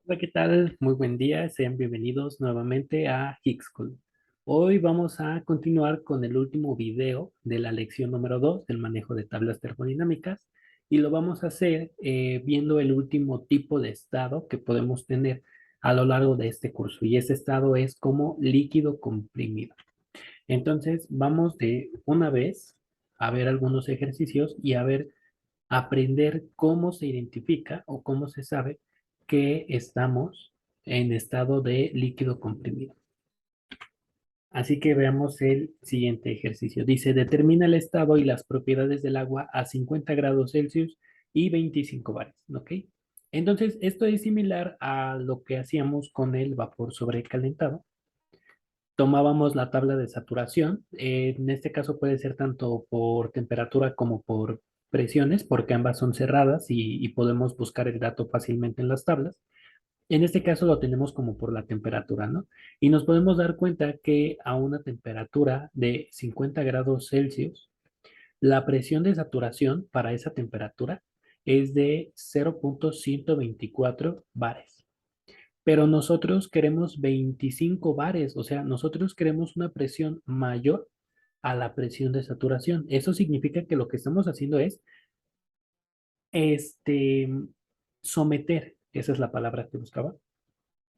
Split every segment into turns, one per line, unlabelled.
Hola, ¿qué tal? Muy buen día. Sean bienvenidos nuevamente a Hixcool. Hoy vamos a continuar con el último video de la lección número 2 del manejo de tablas termodinámicas y lo vamos a hacer viendo el último tipo de estado que podemos tener a lo largo de este curso y ese estado es como líquido comprimido. Entonces vamos de una vez a ver algunos ejercicios y a ver aprender cómo se identifica o cómo se sabe que estamos en estado de líquido comprimido. Así que veamos el siguiente ejercicio. Dice, determina el estado y las propiedades del agua a 50 grados Celsius y 25 bares, ¿ok? Entonces, esto es similar a lo que hacíamos con el vapor sobrecalentado. Tomábamos la tabla de saturación. En este caso puede ser tanto por temperatura como por presiones, porque ambas son cerradas y podemos buscar el dato fácilmente en las tablas. En este caso lo tenemos como por la temperatura, ¿no? Y nos podemos dar cuenta que a una temperatura de 50 grados Celsius, la presión de saturación para esa temperatura es de 0.124 bares. Pero nosotros queremos 25 bares, o sea, nosotros queremos una presión mayor a la presión de saturación. Eso significa que lo que estamos haciendo es este, someter, esa es la palabra que buscaba,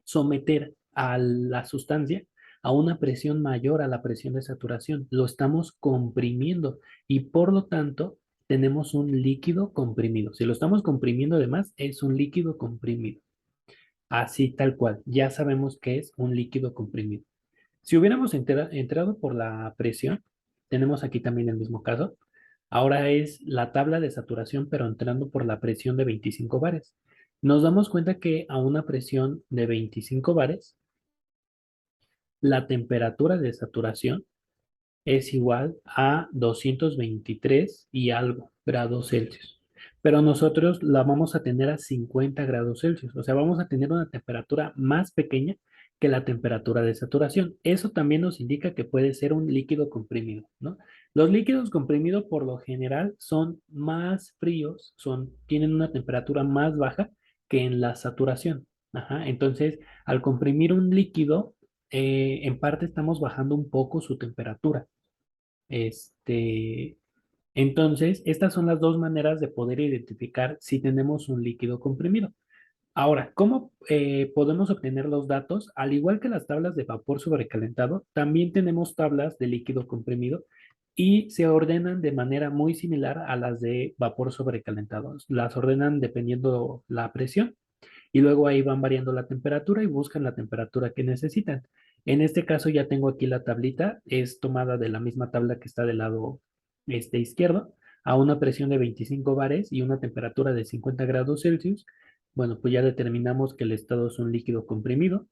someter a la sustancia a una presión mayor a la presión de saturación. Lo estamos comprimiendo y por lo tanto tenemos un líquido comprimido. Si lo estamos comprimiendo además, es un líquido comprimido. Así tal cual, ya sabemos que es un líquido comprimido. Si hubiéramos entrado por la presión, tenemos aquí también el mismo caso. Ahora es la tabla de saturación, pero entrando por la presión de 25 bares. Nos damos cuenta que a una presión de 25 bares, la temperatura de saturación es igual a 223 y algo grados Celsius. Pero nosotros la vamos a tener a 50 grados Celsius. O sea, vamos a tener una temperatura más pequeña que la temperatura de saturación. Eso también nos indica que puede ser un líquido comprimido, ¿no? Los líquidos comprimidos por lo general son más fríos, tienen una temperatura más baja que en la saturación. Ajá. Entonces, al comprimir un líquido, en parte estamos bajando un poco su temperatura. Este, entonces, estas son las dos maneras de poder identificar si tenemos un líquido comprimido. Ahora, ¿cómo podemos obtener los datos? Al igual que las tablas de vapor sobrecalentado, también tenemos tablas de líquido comprimido y se ordenan de manera muy similar a las de vapor sobrecalentado. Las ordenan dependiendo la presión y luego ahí van variando la temperatura y buscan la temperatura que necesitan. En este caso ya tengo aquí la tablita, es tomada de la misma tabla que está del lado izquierdo, a una presión de 25 bares y una temperatura de 50 grados Celsius. Bueno, pues ya determinamos que el estado es un líquido comprimido,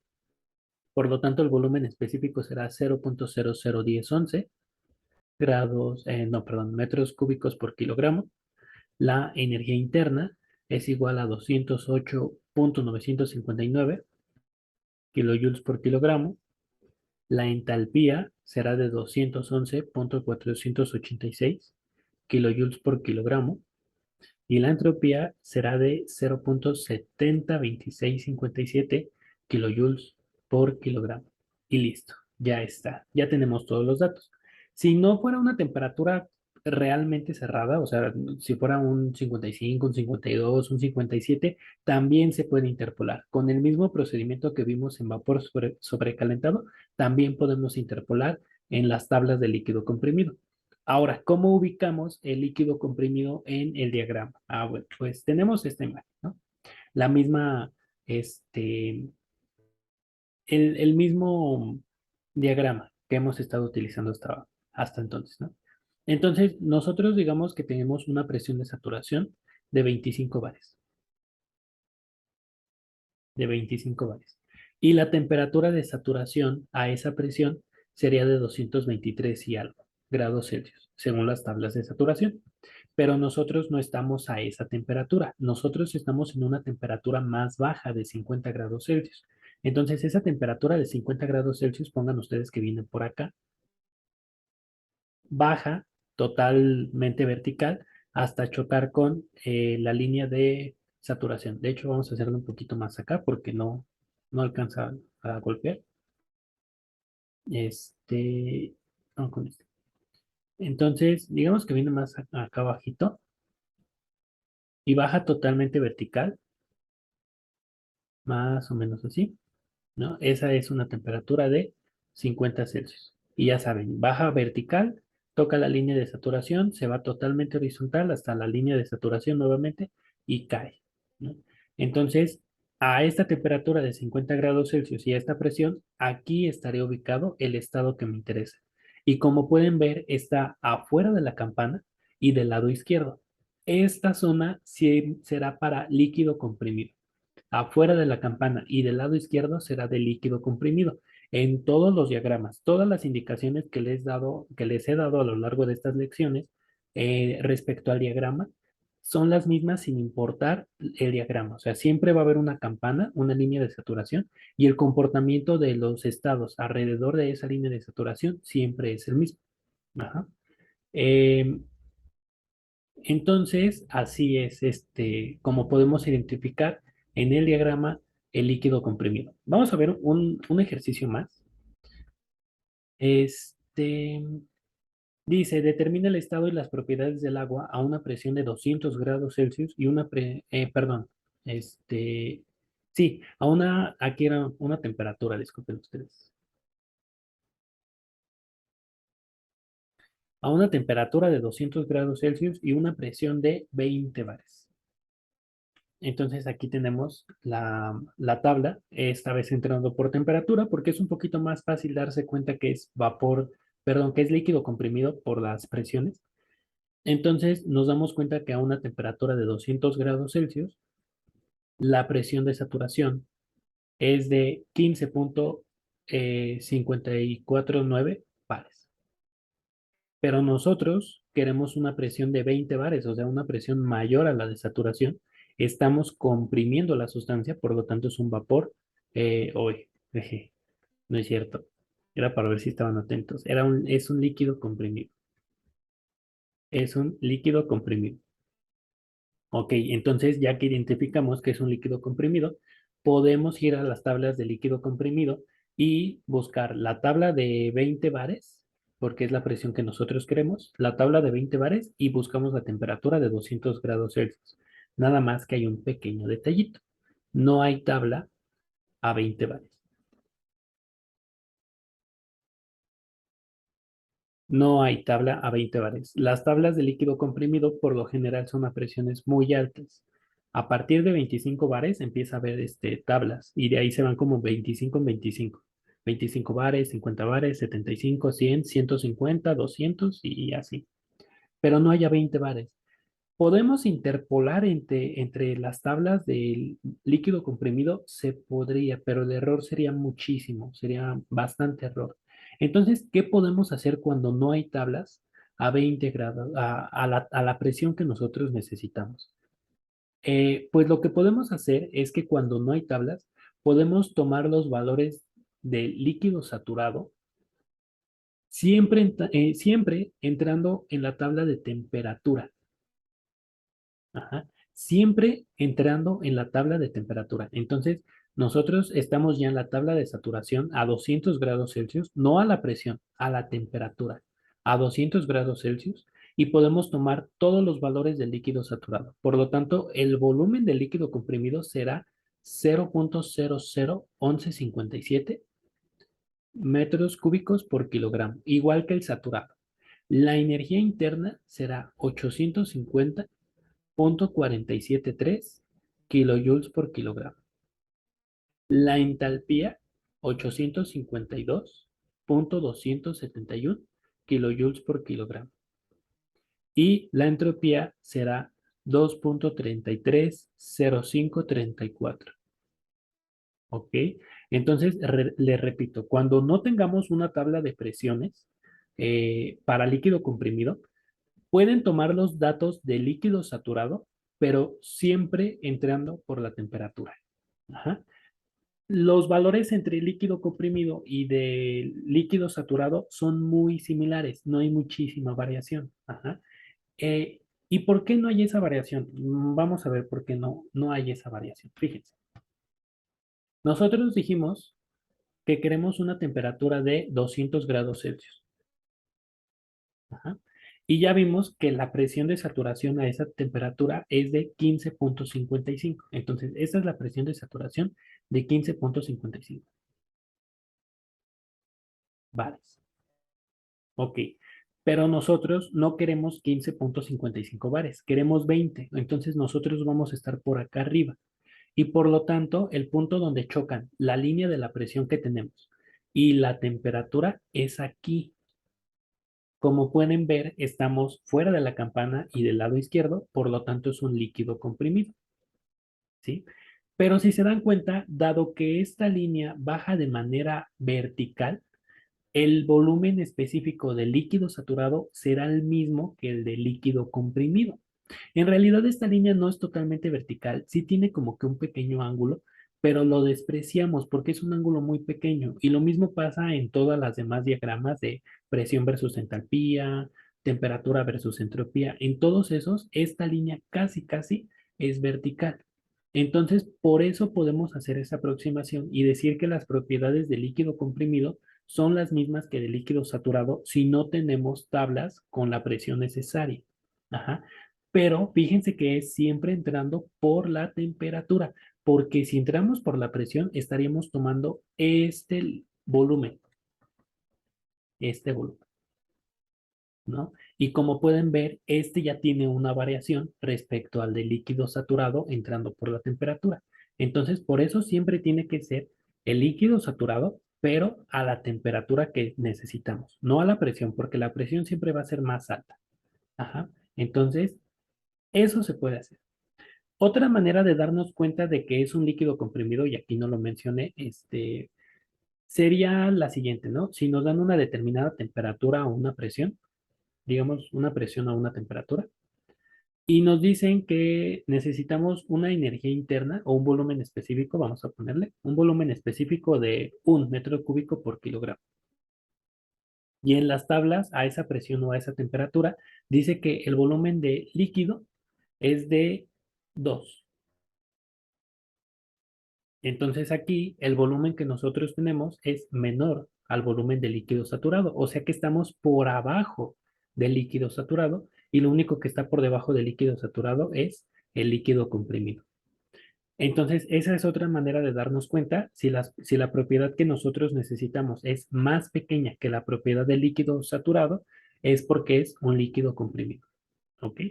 por lo tanto el volumen específico será 0.001011 grados, no, perdón, metros cúbicos por kilogramo. La energía interna es igual a 208.959 kilojoules por kilogramo. La entalpía será de 211.486 kilojoules por kilogramo. Y la entropía será de 0.702657 kilojoules por kilogramo. Y listo, ya está. Ya tenemos todos los datos. Si no fuera una temperatura realmente cerrada, o sea, si fuera un 55, un 52, un 57, también se puede interpolar. Con el mismo procedimiento que vimos en vapor sobrecalentado, también podemos interpolar en las tablas de líquido comprimido. Ahora, ¿cómo ubicamos el líquido comprimido en el diagrama? Ah, bueno, pues tenemos esta imagen, ¿no? La misma, este, el mismo diagrama que hemos estado utilizando hasta entonces, ¿no? Entonces, nosotros digamos que tenemos una presión de saturación de 25 bares, de 25 bares. Y la temperatura de saturación a esa presión sería de 223 y algo grados Celsius, según las tablas de saturación. Pero nosotros no estamos a esa temperatura. Nosotros estamos en una temperatura más baja de 50 grados Celsius. Entonces, esa temperatura de 50 grados Celsius, pongan ustedes que vienen por acá, baja totalmente vertical hasta chocar con la línea de saturación. De hecho, vamos a hacerlo un poquito más acá porque no alcanza a golpear. Este, vamos con este. Entonces, digamos que viene más acá abajito y baja totalmente vertical, más o menos así, ¿no? Esa es una temperatura de 50 Celsius. Y ya saben, baja vertical, toca la línea de saturación, se va totalmente horizontal hasta la línea de saturación nuevamente y cae, ¿no? Entonces, a esta temperatura de 50 grados Celsius y a esta presión, aquí estaría ubicado el estado que me interesa. Y como pueden ver, está afuera de la campana y del lado izquierdo. Esta zona sí será para líquido comprimido. Afuera de la campana y del lado izquierdo será de líquido comprimido. En todos los diagramas, todas las indicaciones que les he dado a lo largo de estas lecciones respecto al diagrama son las mismas sin importar el diagrama. O sea, siempre va a haber una campana, una línea de saturación y el comportamiento de los estados alrededor de esa línea de saturación siempre es el mismo. Ajá. Eh, entonces, así es, como podemos identificar en el diagrama el líquido comprimido. Vamos a ver un ejercicio más. Este dice, determina el estado y las propiedades del agua a una presión de 200 grados Celsius y perdón, sí, aquí era una temperatura, disculpen ustedes, a una temperatura de 200 grados Celsius y una presión de 20 bares. Entonces aquí tenemos la tabla, esta vez entrando por temperatura, porque es un poquito más fácil darse cuenta que es vapor, perdón, que es líquido comprimido por las presiones. Entonces nos damos cuenta que a una temperatura de 200 grados Celsius, la presión de saturación es de 15,549 bares. Pero nosotros queremos una presión de 20 bares, o sea, una presión mayor a la de saturación. Estamos comprimiendo la sustancia, por lo tanto es un vapor. Hoy, no es cierto. Era para ver si estaban atentos. Es un líquido comprimido. Es un líquido comprimido. Ok, entonces ya que identificamos que es un líquido comprimido, podemos ir a las tablas de líquido comprimido y buscar la tabla de 20 bares, porque es la presión que nosotros queremos, la tabla de 20 bares y buscamos la temperatura de 200 grados Celsius. Nada más que hay un pequeño detallito. No hay tabla a 20 bares. No hay tabla a 20 bares. Las tablas de líquido comprimido por lo general son a presiones muy altas. A partir de 25 bares empieza a haber tablas y de ahí se van como 25 en 25. 25 bares, 50 bares, 75, 100, 150, 200 y así. Pero no hay a 20 bares. Podemos interpolar entre las tablas del líquido comprimido, se podría, pero el error sería muchísimo, sería bastante error. Entonces, ¿qué podemos hacer cuando no hay tablas a 20 grados, a la presión que nosotros necesitamos? Pues lo que podemos hacer es que cuando no hay tablas, podemos tomar los valores del líquido saturado, siempre entrando en la tabla de temperatura. Ajá. Siempre entrando en la tabla de temperatura. Entonces, nosotros estamos ya en la tabla de saturación a 200 grados Celsius, no a la presión, a la temperatura, a 200 grados Celsius, y podemos tomar todos los valores del líquido saturado. Por lo tanto, el volumen del líquido comprimido será 0,001157 metros cúbicos por kilogramo, igual que el saturado. La energía interna será 850,473 kilojoules por kilogramo. La entalpía, 852,271 kilojoules por kilogramo. Y la entropía será 2,330534. ¿Ok? Entonces, le repito, cuando no tengamos una tabla de presiones para líquido comprimido, pueden tomar los datos de líquido saturado, pero siempre entrando por la temperatura. Ajá. Los valores entre líquido comprimido y de líquido saturado son muy similares, no hay muchísima variación. Ajá. ¿Y por qué no hay esa variación? Vamos a ver por qué no hay esa variación. Fíjense, nosotros dijimos que queremos una temperatura de 200 grados Celsius. Ajá. Y ya vimos que la presión de saturación a esa temperatura es de 15,55. Entonces, esa es la presión de saturación de 15,55 bares. Ok. Pero nosotros no queremos 15,55 bares, queremos 20. Entonces, nosotros vamos a estar por acá arriba. Y por lo tanto, el punto donde chocan la línea de la presión que tenemos y la temperatura es aquí. Como pueden ver, estamos fuera de la campana y del lado izquierdo, por lo tanto es un líquido comprimido, ¿sí? Pero si se dan cuenta, dado que esta línea baja de manera vertical, el volumen específico del líquido saturado será el mismo que el del líquido comprimido. En realidad esta línea no es totalmente vertical, sí tiene como que un pequeño ángulo, pero lo despreciamos porque es un ángulo muy pequeño. Y lo mismo pasa en todas las demás diagramas de presión versus entalpía, temperatura versus entropía. En todos esos, esta línea casi es vertical. Entonces, por eso podemos hacer esa aproximación y decir que las propiedades del líquido comprimido son las mismas que del líquido saturado si no tenemos tablas con la presión necesaria. Ajá. Pero fíjense que es siempre entrando por la temperatura, porque si entramos por la presión, estaríamos tomando este volumen, ¿no? Y como pueden ver, este ya tiene una variación respecto al del líquido saturado entrando por la temperatura. Entonces, por eso siempre tiene que ser el líquido saturado, pero a la temperatura que necesitamos, no a la presión, porque la presión siempre va a ser más alta. Ajá. Entonces, eso se puede hacer. Otra manera de darnos cuenta de que es un líquido comprimido, y aquí no lo mencioné, sería la siguiente, ¿no? Si nos dan una determinada temperatura o una presión, digamos una presión o una temperatura, y nos dicen que necesitamos una energía interna o un volumen específico, vamos a ponerle, un volumen específico de 1 metro cúbico por kilogramo. Y en las tablas, a esa presión o a esa temperatura, dice que el volumen de líquido es de 2. Entonces aquí el volumen que nosotros tenemos es menor al volumen de líquido saturado, o sea que estamos por abajo del líquido saturado y lo único que está por debajo del líquido saturado es el líquido comprimido. Entonces, esa es otra manera de darnos cuenta si la propiedad que nosotros necesitamos es más pequeña que la propiedad del líquido saturado, es porque es un líquido comprimido. ¿Ok?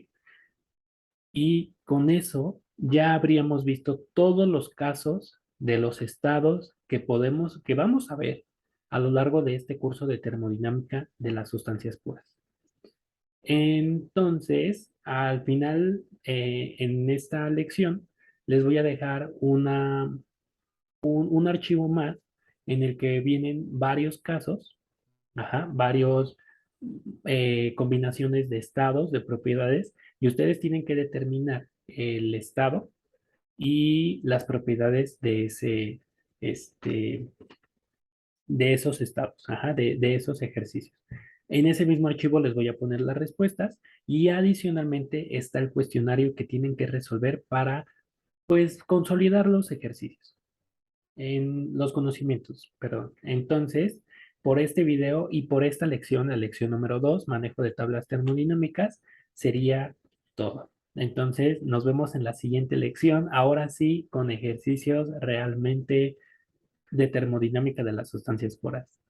Y con eso ya habríamos visto todos los casos de los estados que vamos a ver a lo largo de este curso de termodinámica de las sustancias puras. Entonces, al final, en esta lección, les voy a dejar un archivo más en el que vienen varios casos, ajá, varios combinaciones de estados, de propiedades, y ustedes tienen que determinar el estado y las propiedades este, de esos estados, ajá, de esos ejercicios. En ese mismo archivo les voy a poner las respuestas y adicionalmente está el cuestionario que tienen que resolver para, pues, consolidar los ejercicios en los conocimientos, perdón. Entonces, por este video y por esta lección, la lección número 2, manejo de tablas termodinámicas, sería todo. Entonces, nos vemos en la siguiente lección, ahora sí, con ejercicios realmente de termodinámica de las sustancias puras.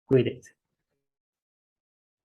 Cuídense.